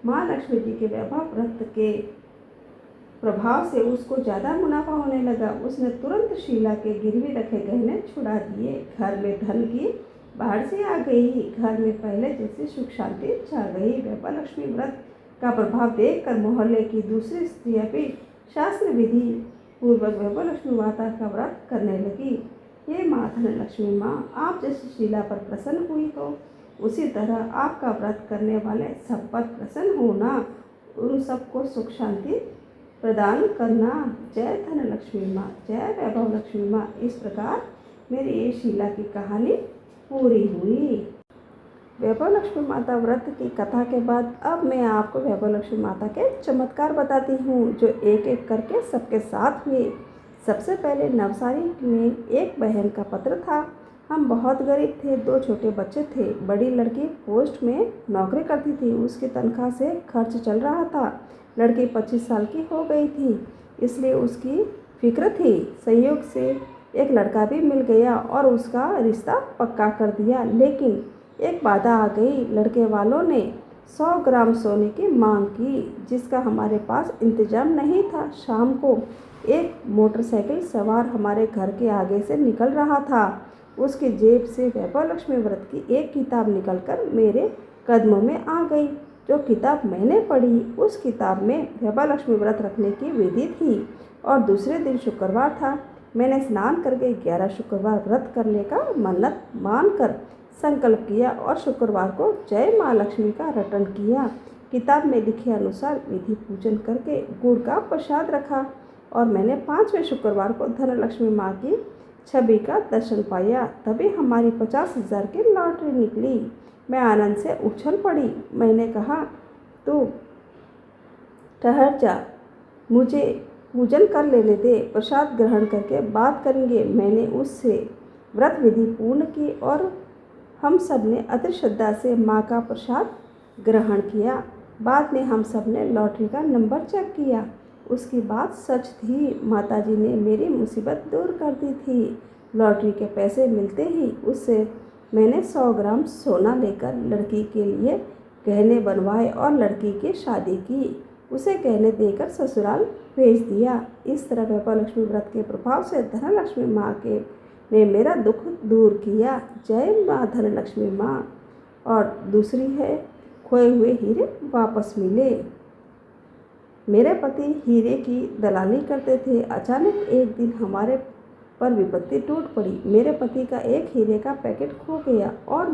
माँ लक्ष्मी जी के वैभव व्रत के प्रभाव से उसको ज़्यादा मुनाफा होने लगा। उसने तुरंत शीला के गिरवी रखे गहने छुड़ा दिए। घर में धन की बाढ़ से आ गई। घर में पहले जैसी सुख शांति छा गई। वैभव लक्ष्मी व्रत का प्रभाव देखकर मोहल्ले की दूसरी स्त्रियां भी शास्त्र विधि पूर्वक वैभव लक्ष्मी माता का व्रत करने लगी। हे माँ धनलक्ष्मी माँ, आप जैसी शीला पर प्रसन्न हुई हो, उसी तरह आपका व्रत करने वाले सब पर प्रसन्न होना, उन सबको सुख शांति प्रदान करना। जय धनलक्ष्मी माँ, जय वैभव लक्ष्मी माँ। इस प्रकार मेरी ये शीला की कहानी पूरी हुई। वैभव लक्ष्मी माता व्रत की कथा के बाद अब मैं आपको वैभव लक्ष्मी माता के चमत्कार बताती हूँ, जो एक एक करके सबके साथ हुए। सबसे पहले नवसारी में एक बहन का पत्र था। हम बहुत गरीब थे, 2 छोटे बच्चे थे। बड़ी लड़की पोस्ट में नौकरी करती थी, उसकी तनख्वाह से खर्च चल रहा था। लड़की 25 साल की हो गई थी, इसलिए उसकी फिक्र थी। संयोग से एक लड़का भी मिल गया और उसका रिश्ता पक्का कर दिया। लेकिन एक बाधा आ गई। लड़के वालों ने 100 ग्राम सोने की मांग की, जिसका हमारे पास इंतजाम नहीं था। शाम को एक मोटरसाइकिल सवार हमारे घर के आगे से निकल रहा था। उसकी जेब से वैभव लक्ष्मी व्रत की एक किताब निकलकर मेरे कदमों में आ गई। जो किताब मैंने पढ़ी, उस किताब में वैभव लक्ष्मी व्रत रखने की विधि थी और दूसरे दिन शुक्रवार था। मैंने स्नान करके 11 शुक्रवार व्रत करने का मन्नत मानकर संकल्प किया और शुक्रवार को जय माँ लक्ष्मी का रटन किया। किताब में लिखे अनुसार विधि पूजन करके गुड़ का प्रसाद रखा और मैंने 5वें शुक्रवार को धनलक्ष्मी माँ की छवि का दर्शन पाया। तभी हमारी 50,000 की लॉटरी निकली। मैं आनंद से उछल पड़ी। मैंने कहा, तू ठहर जा, मुझे पूजन कर लेने दे, प्रसाद ग्रहण करके बात करेंगे। मैंने उससे व्रत विधि पूर्ण की और हम सब ने अति श्रद्धा से माँ का प्रसाद ग्रहण किया। बाद में हम सब ने लॉटरी का नंबर चेक किया। उसकी बात सच थी। माताजी ने मेरी मुसीबत दूर कर दी थी। लॉटरी के पैसे मिलते ही उससे मैंने 100 ग्राम सोना लेकर लड़की के लिए गहने बनवाए और लड़की की शादी की। उसे गहने देकर ससुराल भेज दिया। इस तरह वैभव लक्ष्मी व्रत के प्रभाव से धनलक्ष्मी माँ ने मेरा दुख दूर किया। जय माँ धनलक्ष्मी माँ। और दूसरी है, खोए हुए हीरे वापस मिले। मेरे पति हीरे की दलाली करते थे। अचानक एक दिन हमारे पर विपत्ति टूट पड़ी। मेरे पति का एक हीरे का पैकेट खो गया और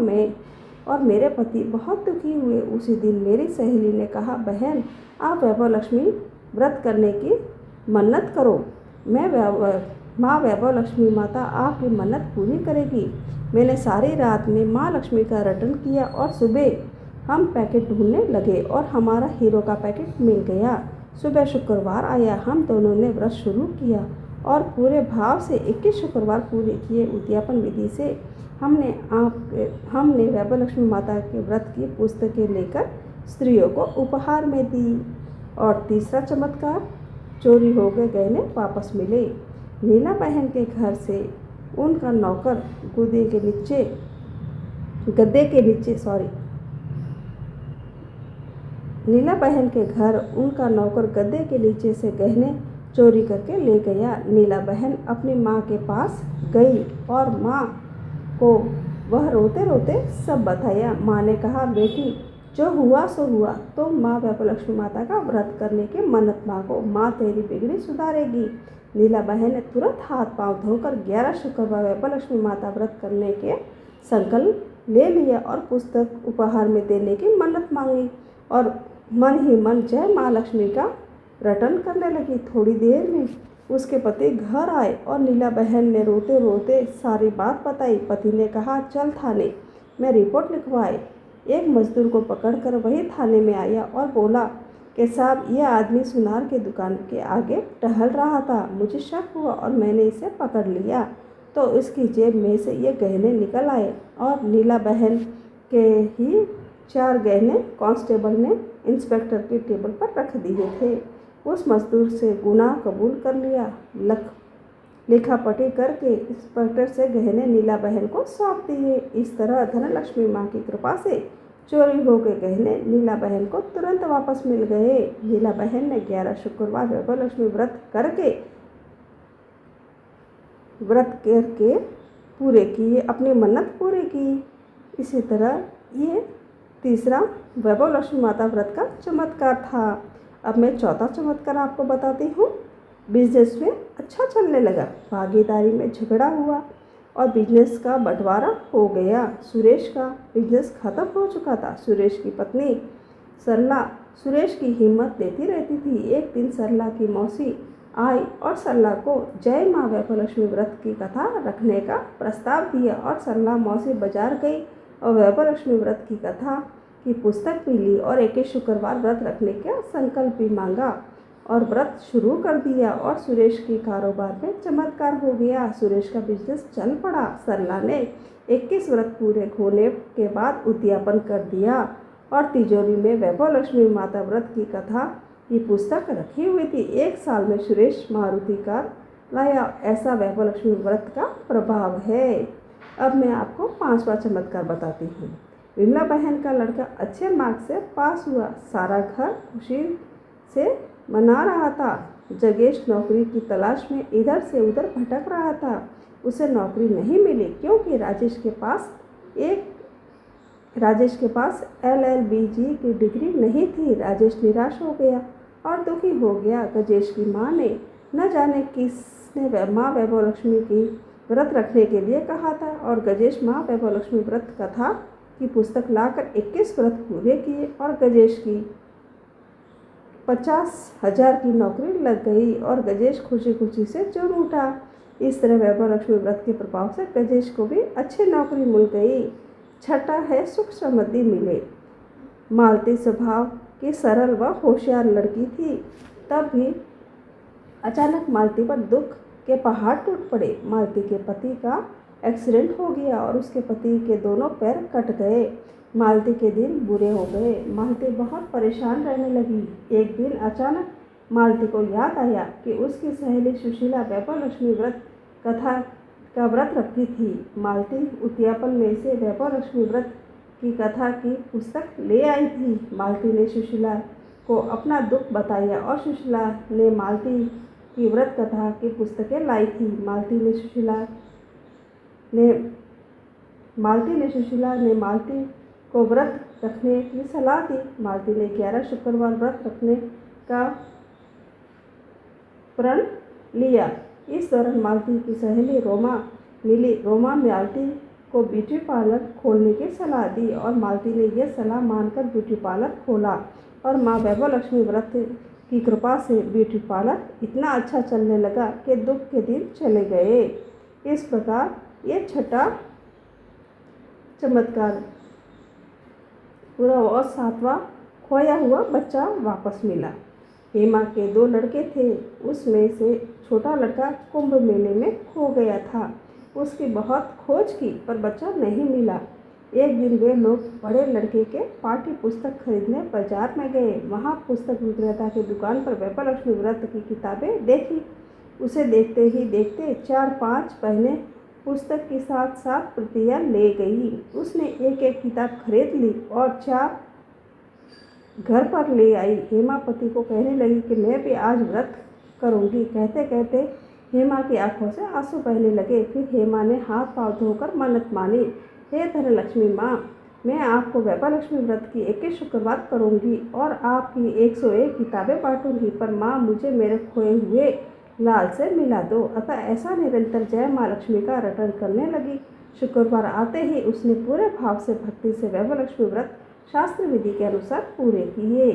मेरे पति बहुत दुखी हुए। उसी दिन मेरी सहेली ने कहा, बहन, आप वैभव लक्ष्मी व्रत करने की मन्नत करो। माँ वैभव लक्ष्मी माता आपकी मन्नत पूरी करेगी। मैंने सारी रात में माँ लक्ष्मी का रटन किया और सुबह हम पैकेट ढूंढने लगे और हमारा हीरो का पैकेट मिल गया। सुबह शुक्रवार आया। हम दोनों ने व्रत शुरू किया और पूरे भाव से 21 शुक्रवार पूरे किए। उद्यापन विधि से हमने वैभव लक्ष्मी माता के व्रत की पुस्तकें लेकर स्त्रियों को उपहार में दी। और तीसरा चमत्कार, चोरी हो गए गहने वापस मिले। नीला बहन के घर से उनका नौकर गद्दे के नीचे नीला बहन के घर उनका नौकर गद्दे के नीचे से गहने चोरी करके ले गया। नीला बहन अपनी माँ के पास गई और माँ को वह रोते रोते सब बताया। माँ ने कहा, बेटी, जो हुआ सो हुआ। तो माँ वैभव लक्ष्मी माता का व्रत करने की मन्नत मांगो, माँ तेरी बिगड़ी सुधारेगी। नीला बहन ने तुरंत हाथ पांव धोकर 11 शुक्रवार वैभव लक्ष्मी माता व्रत करने के संकल्प ले लिया और पुस्तक उपहार में देने की मन्नत मांगी और मन ही मन जय माँ लक्ष्मी का रटन करने लगी। थोड़ी देर में उसके पति घर आए और नीला बहन ने रोते रोते सारी बात बताई। पति ने कहा, चल थाने में रिपोर्ट लिखवाए। एक मजदूर को पकड़कर वही थाने में आया और बोला कि साहब, यह आदमी सुनार के दुकान के आगे टहल रहा था। मुझे शक हुआ और मैंने इसे पकड़ लिया तो इसकी जेब में से ये गहने निकल आए और नीला बहन के ही 4 गहने कांस्टेबल ने इंस्पेक्टर के टेबल पर रख दिए थे। उस मजदूर से गुनाह कबूल कर लिया। लिखापटी करके इंस्पेक्टर से गहने नीला बहन को सौंप दिए। इस तरह धनलक्ष्मी माँ की कृपा से चोरी हो गए गहने नीला बहन को तुरंत वापस मिल गए। नीला बहन ने 11 शुक्रवार वैभव लक्ष्मी व्रत करके पूरे किए, अपनी मन्नत पूरी की। इसी तरह ये तीसरा वैभव लक्ष्मी माता व्रत का चमत्कार था। अब मैं चौथा चमत्कार आपको बताती हूँ। बिजनेस में अच्छा चलने लगा। भागीदारी में झगड़ा हुआ और बिजनेस का बंटवारा हो गया। सुरेश का बिजनेस खत्म हो चुका था। सुरेश की पत्नी सरला सुरेश की हिम्मत देती रहती थी। एक दिन सरला की मौसी आई और सरला को जय माँ वैभवलक्ष्मी व्रत की कथा रखने का प्रस्ताव दिया और सरला मौसी बाजार गई और वैभवलक्ष्मी व्रत की कथा की पुस्तक भी ली और 21 शुक्रवार व्रत रखने का संकल्प भी मांगा और व्रत शुरू कर दिया। और सुरेश के कारोबार में चमत्कार हो गया। सुरेश का बिजनेस चल पड़ा। सरला ने 21 व्रत पूरे होने के बाद उद्यापन कर दिया और तिजोरी में वैभवलक्ष्मी माता व्रत की कथा की पुस्तक रखी हुई थी। 1 साल में सुरेश मारुति कार लाया। ऐसा वैभवलक्ष्मी व्रत का प्रभाव है। अब मैं आपको 5वां चमत्कार बताती हूँ। विमला बहन का लड़का अच्छे मार्क्स से पास हुआ। सारा घर खुशी से मना रहा था। जगेश नौकरी की तलाश में इधर से उधर भटक रहा था। उसे नौकरी नहीं मिली क्योंकि राजेश के पास LLB.G की डिग्री नहीं थी। राजेश निराश हो गया और दुखी हो गया। गजेश की माँ ने न जाने किसने माँ वैभवलक्ष्मी की व्रत रखने के लिए कहा था और गजेश माँ वैभवलक्ष्मी व्रत कथा की पुस्तक लाकर 21 व्रत पूरे किए और गजेश की 50,000 की नौकरी लग गई और गजेश खुशी खुशी से झूम उठा। इस तरह वैभवलक्ष्मी व्रत के प्रभाव से गजेश को भी अच्छी नौकरी मिल गई। छठा है सुख समृद्धि मिले। मालती स्वभाव की सरल व होशियार लड़की थी। तब भी अचानक मालती पर दुख के पहाड़ टूट पड़े। मालती के पति का एक्सीडेंट हो गया और उसके पति के दोनों पैर कट गए। मालती के दिन बुरे हो गए। मालती बहुत परेशान रहने लगी। एक दिन अचानक मालती को याद आया कि उसकी सहेली सुशीला वैभवलक्ष्मी व्रत कथा का व्रत रखती थी। मालती उद्यापन में से वैभवलक्ष्मी व्रत की कथा की पुस्तक ले आई थी। मालती ने सुशीला को अपना दुख बताया और सुशीला ने मालती की व्रत कथा की पुस्तकें लाई थी। मालती ने सुशीला ने मालती को व्रत रखने की सलाह दी। मालती ने 11 शुक्रवार व्रत रखने का प्रण लिया। इस दौरान मालती की सहेली रोमा मिली। रोमा मालती को ब्यूटी पार्लर खोलने की सलाह दी और मालती ने यह सलाह मानकर ब्यूटी पार्लर खोला और माँ वैभवलक्ष्मी व्रत की कृपा से ब्यूटी पार्लर इतना अच्छा चलने लगा कि दुख के दिन चले गए। इस प्रकार ये छठा चमत्कार पूरा और 7वां खोया हुआ बच्चा वापस मिला। हेमा के 2 लड़के थे। उसमें से छोटा लड़का कुंभ मेले में खो गया था। उसकी बहुत खोज की पर बच्चा नहीं मिला। एक दिन वे लोग बड़े लड़के के पाठ्य पुस्तक खरीदने बाजार में गए। वहाँ पुस्तक विक्रेता की दुकान पर वैभवलक्ष्मी व्रत की किताबें देखी। उसे देखते ही देखते 4-5 बहनें पुस्तक के साथ साथ प्रतियां ले गई। उसने एक किताब खरीद ली और 4 घर पर ले आई। हेमा पति को कहने लगी कि मैं भी आज व्रत करूंगी। कहते कहते हेमा की आंखों से आंसू बहने लगे। फिर हेमा ने हाथ पांव धोकर मन्नत मानी, हे धनलक्ष्मी माँ, मैं आपको वैभवलक्ष्मी व्रत की 21 शुक्रवार करूंगी और आपकी 101 किताबें बांटूंगी, पर माँ मुझे मेरे खोए हुए लाल से मिला दो। अतः ऐसा निरंतर जय माँ लक्ष्मी का रटन करने लगी। शुक्रवार आते ही उसने पूरे भाव से भक्ति से वैभवलक्ष्मी व्रत शास्त्र विधि के अनुसार पूरे किए।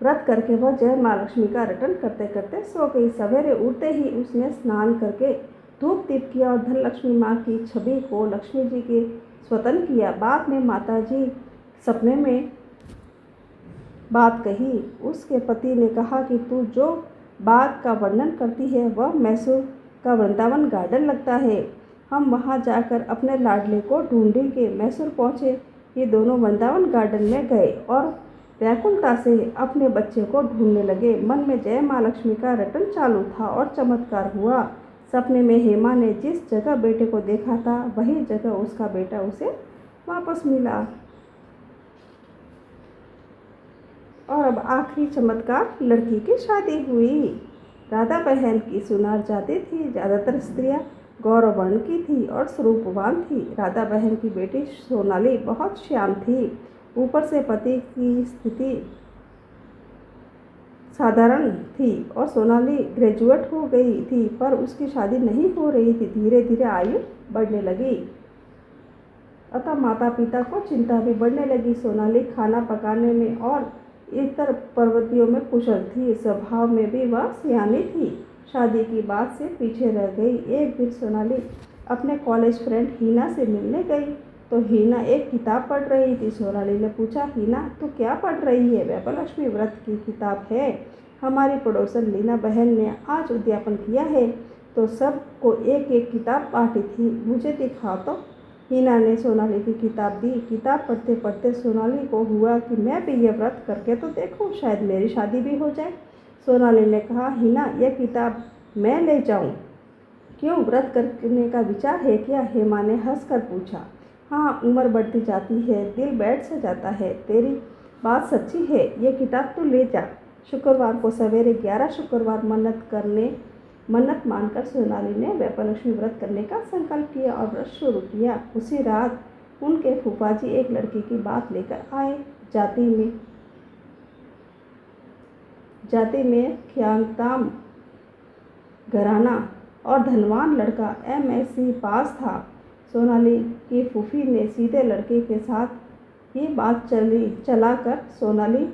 व्रत करके वह जय माँ लक्ष्मी का रटन करते करते सो गई। सवेरे उठते ही उसने स्नान करके धूप दीप किया और धनलक्ष्मी माँ की छवि को लक्ष्मी जी के स्वतन किया। बाद में माता जी सपने में बात कही। उसके पति ने कहा कि तू जो बाग का वर्णन करती है वह मैसूर का वृंदावन गार्डन लगता है। हम वहां जाकर अपने लाडले को ढूंढेंगे। मैसूर पहुँचे। ये दोनों वृंदावन गार्डन में गए और व्याकुलता से अपने बच्चे को ढूंढने लगे। मन में जय माँ लक्ष्मी का रटन चालू था और चमत्कार हुआ। सपने में हेमा ने जिस जगह बेटे को देखा था वही जगह उसका बेटा उसे वापस मिला। और अब आखिरी चमत्कार, लड़की की शादी हुई। राधा बहन की सुनार जाति थी। ज़्यादातर स्त्रियां गौरव वर्ण की थी और स्वरूपवान थी। राधा बहन की बेटी सोनाली बहुत श्याम थी। ऊपर से पति की स्थिति साधारण थी और सोनाली ग्रेजुएट हो गई थी, पर उसकी शादी नहीं हो रही थी। धीरे धीरे आयु बढ़ने लगी, अतः माता पिता को चिंता भी बढ़ने लगी। सोनाली खाना पकाने में और इतर प्रवृत्तियों में कुशल थी। स्वभाव में भी वह सियानी थी। शादी की बात से पीछे रह गई। एक दिन सोनाली अपने कॉलेज फ्रेंड हीना से मिलने गई तो हीना एक किताब पढ़ रही थी। सोनाली ने पूछा, हीना तू क्या पढ़ रही है? वैभवलक्ष्मी व्रत की किताब है। हमारी पड़ोसन लीना बहन ने आज उद्यापन किया है तो सबको एक एक किताब बांटी थी, मुझे दिखाओ तो। हीना ने सोनाली की किताब दी। किताब पढ़ते पढ़ते सोनाली को हुआ कि मैं भी ये व्रत करके तो देखूं, शायद मेरी शादी भी हो जाए। सोनाली ने कहा, हीना यह किताब मैं ले जाऊं? क्यों, व्रत करने का विचार है क्या? हेमा ने हंसकर पूछा। हाँ, उम्र बढ़ती जाती है, दिल बैठ से जाता है। तेरी बात सच्ची है, ये किताब तू ले जा। शुक्रवार को सवेरे 11 शुक्रवार मन्नत मानकर सोनाली ने वैभवलक्ष्मी व्रत करने का संकल्प किया और व्रत शुरू किया। उसी रात उनके फूफाजी एक लड़की की बात लेकर आए। जाति में ख्यातनाम घराना और धनवान लड़का MSc पास था। सोनाली की फूफी ने सीधे लड़के के साथ ही बात चलाकर सोनाली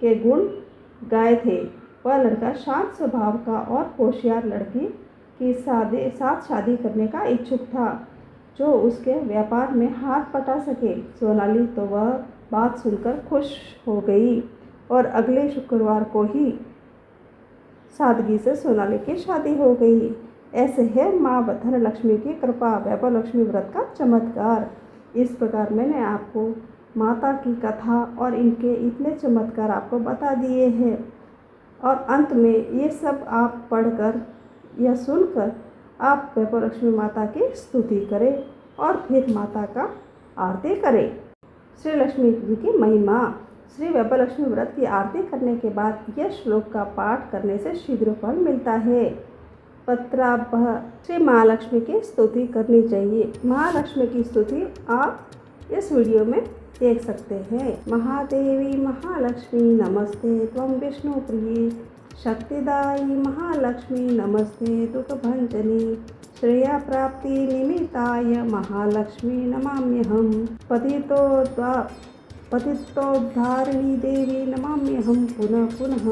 के गुण गाए थे। वह लड़का शांत स्वभाव का और होशियार लड़की की साथ शादी करने का इच्छुक था जो उसके व्यापार में हाथ बटा सके। सोनाली तो वह बात सुनकर खुश हो गई और अगले शुक्रवार को ही सादगी से सोनाली की शादी हो गई। ऐसे है माँ धनलक्ष्मी की कृपा, वैभवलक्ष्मी व्रत का चमत्कार। इस प्रकार मैंने आपको माता की कथा और इनके इतने चमत्कार आपको बता दिए हैं और अंत में ये सब आप पढ़कर या सुनकर आप वैभवलक्ष्मी माता की स्तुति करें और फिर माता का आरती करें। श्री लक्ष्मी जी की महिमा। श्री वैभवलक्ष्मी व्रत की आरती करने के बाद यह श्लोक का पाठ करने से शीघ्र फल मिलता है। पत्रापह श्री महालक्ष्मी की स्तुति करनी चाहिए। महालक्ष्मी की स्तुति आप इस वीडियो में देख सकते हैं। महादेवी महालक्ष्मी नमस्ते त्वं विष्णुप्रिये शक्तिदायी महालक्ष्मी नमस्ते दुःखभंजनी श्रेया प्राप्ति निमित्ताय महालक्ष्मी नमाम्यहम्। पतितोद्धारिणी देवी नमाम्यहम् पुनः पुनः।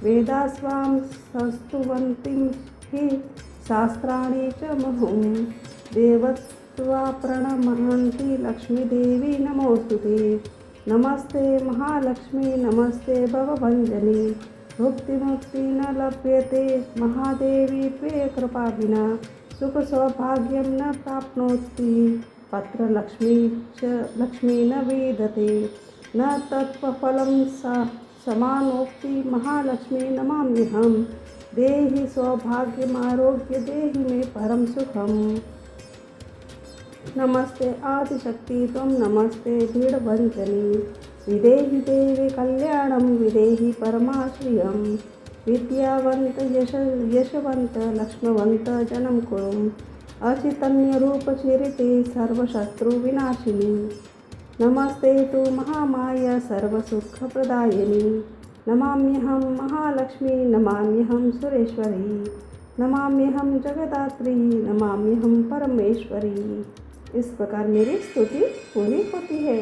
वेदास्वां संस्तुवन्तीं हि शास्त्राणि च मुहुं देवत्वा प्रणमन्ति लक्ष्मीदेवी नमोस्तुते। नमस्ते महालक्ष्मी नमस्ते भवभंजनी भुक्तिमुक्ति न लभ्यते महादेवी त्वे कृपा विना सुख सौभाग्यं न प्राप्नोति पत्र लक्ष्मी न वेदते न तत्फलं समानोक्ति महालक्ष्मी नमाम्यहम्। देहि सौभाग्यमारोग्य देहि मे परम सुखम। नमस्ते आदिशक्ति त्वं नमस्ते दृढभंजनी विदेहि देवी कल्याणं विदेहि परमाश्रियं। विद्यावंत यशवंत लक्ष्मवंत जनम कुरुम अचितन्यरूपचरिते सर्वशत्रुविनाशिनी। नमस्ते तु महामाया सर्वसुखप्रदायिनी। नमाम्यहं महालक्ष्मी नमाम्यहं सुरेश्वरी नमाम्यहं जगदात्री नमाम्यहं परमेश्वरी। इस प्रकार मेरी स्तुति पूरी होती है।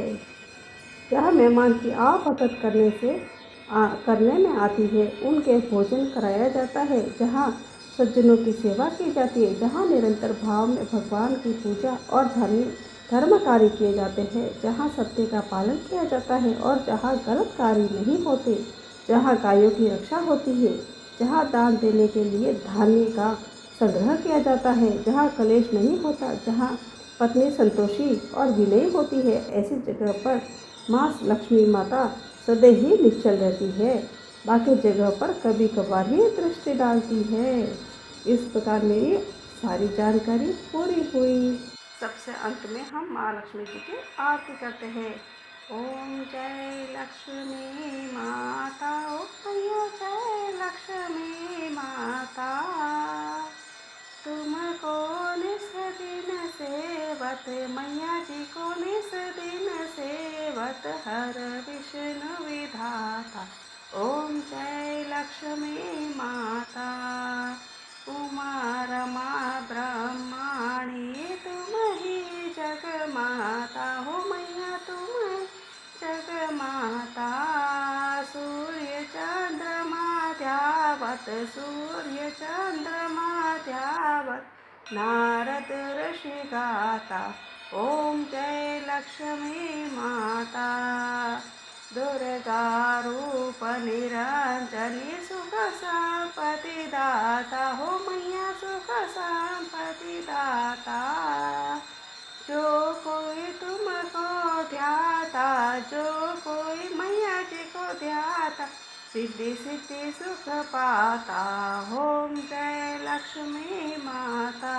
जहाँ मेहमान की आवभगत करने में आती है उनके भोजन कराया जाता है। जहाँ सज्जनों की सेवा की जाती है, जहाँ निरंतर भाव में भगवान की पूजा और धर्म कार्य किए जाते हैं, जहाँ सत्य का पालन किया जाता है और जहाँ गलत कार्य नहीं होते, जहाँ गायों की रक्षा होती है, जहाँ दान देने के लिए धान्य का संग्रह किया जाता है, जहाँ कलेश नहीं होता, जहाँ पत्नी संतोषी और विनयी होती है, ऐसी जगह पर माँ लक्ष्मी माता सदैव ही निश्चल रहती है। बाकी जगह पर कभी कभार ही दृष्टि डालती है। इस प्रकार मेरी सारी जानकारी पूरी हुई। सबसे अंत में हम माँ लक्ष्मी जी की आरती करते हैं। ओम जय लक्ष्मी माता, ओम जय लक्ष्मी माता, तुमको निस दिन सेवत मैया जी को निस दिन सेवत हर विष्णु विधाता ओम जय लक्ष्मी माता। उमा रमा ब्रह्माणी तुम ही जग माता हो मैया, तुम जग माता। सूर्य चंद्रमा ध्यावत, सूर्य चंद्रमा ध्यावत, नारद ऋषि गाता। ओम जय लक्ष्मी माता। दुर्गा रूप निरंजनी सुख संपत्ति दाता हो मैया, सुख संपत्ति दाता। जो कोई तुमको ध्याता, जो कोई मैया जी को ध्याता, सिद्धि सिद्धि सुख पाता। ओम जय लक्ष्मी माता।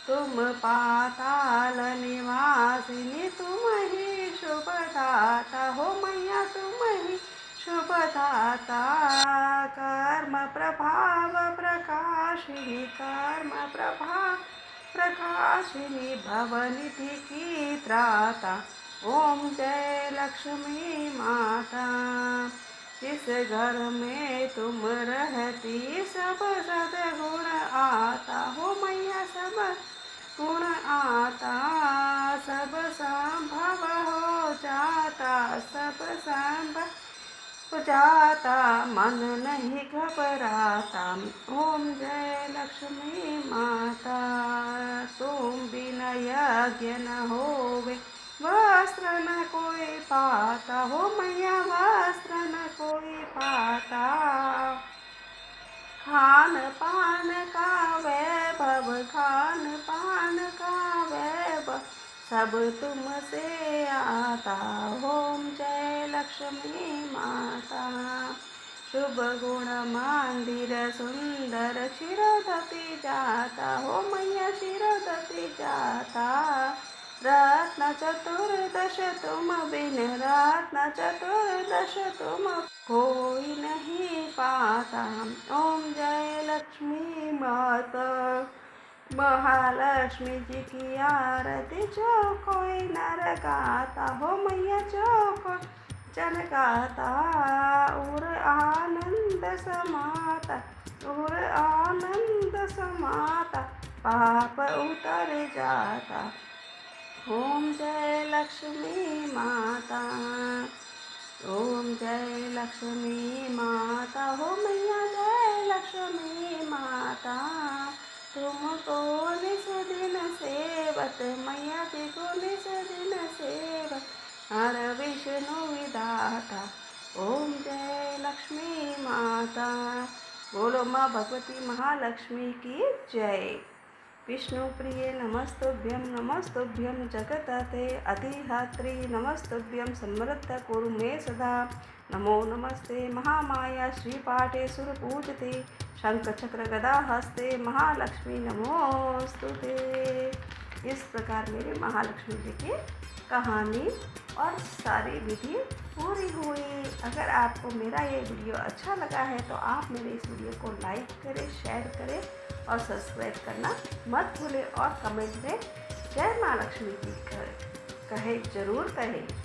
तुम पाताल निवासिनी, तुम ही शुभदाता हो मैया, तुम ही शुभदाता। कर्म प्रभाव प्रकाशिनी, कर्म प्रभाव प्रकाशिनी, भवनिधि की त्राता। ओम जय लक्ष्मी माता। जिस घर में तुम रहती सब सद्गुण आता हो मैया, सब गुण आता। सब संभव हो जाता, सब संभव हो जाता, मन नहीं घबराता। ओम जय लक्ष्मी माता। तुम बिना यज्ञ न होवे, वस्त्र न कोई पाता हो मैया, वस्त्र न कोई पाता। खान पान का वैभव, खान पान का वैभव, सब तुमसे आता। ओम जय लक्ष्मी माता। शुभ गुण मंदिर सुंदर, शिरोधति जाता हो मैया, शिरोधति जाता। रत्न चतुर्दश तुम बिन, रत्न चतुर्दश तुम कोई नहीं पाता। ओम जय लक्ष्मी माता। महालक्ष्मी जी की आरती जो कोई नर गाता हो मैया, जो कोई जन गाता। और आनंद समाता, और आनंद समाता, पाप उतर जाता। ओम जय लक्ष्मी माता। ओम जय लक्ष्मी माता हो मैया, जय लक्ष्मी माता। तुमको निस दिन सेवत मैया जी को निस दिन सेवत, हर विष्णु विधाता। ओम जय लक्ष्मी माता। बोलो माँ भगवती महालक्ष्मी की जय। विष्णु प्रिय नमस्तुभ्यं, नमस्तुभ्यं जगदते अधिहात्री, नमस्तुभ्यं समृद्ध कुरु मे सदा। नमो नमस्ते महामाया श्रीपाठे सुरपूजते, शंख चक्र गदा हस्ते महालक्ष्मी नमोस्तुते। इस प्रकार मेरी महालक्ष्मी जी की कहानी और सारी विधि पूरी हुई। अगर आपको मेरा ये वीडियो अच्छा लगा है तो आप मेरे इस वीडियो को लाइक करें, शेयर करें और सब्सक्राइब करना मत भूलें। और कमेंट में जय माँ लक्ष्मी जी कहे, जरूर कहें।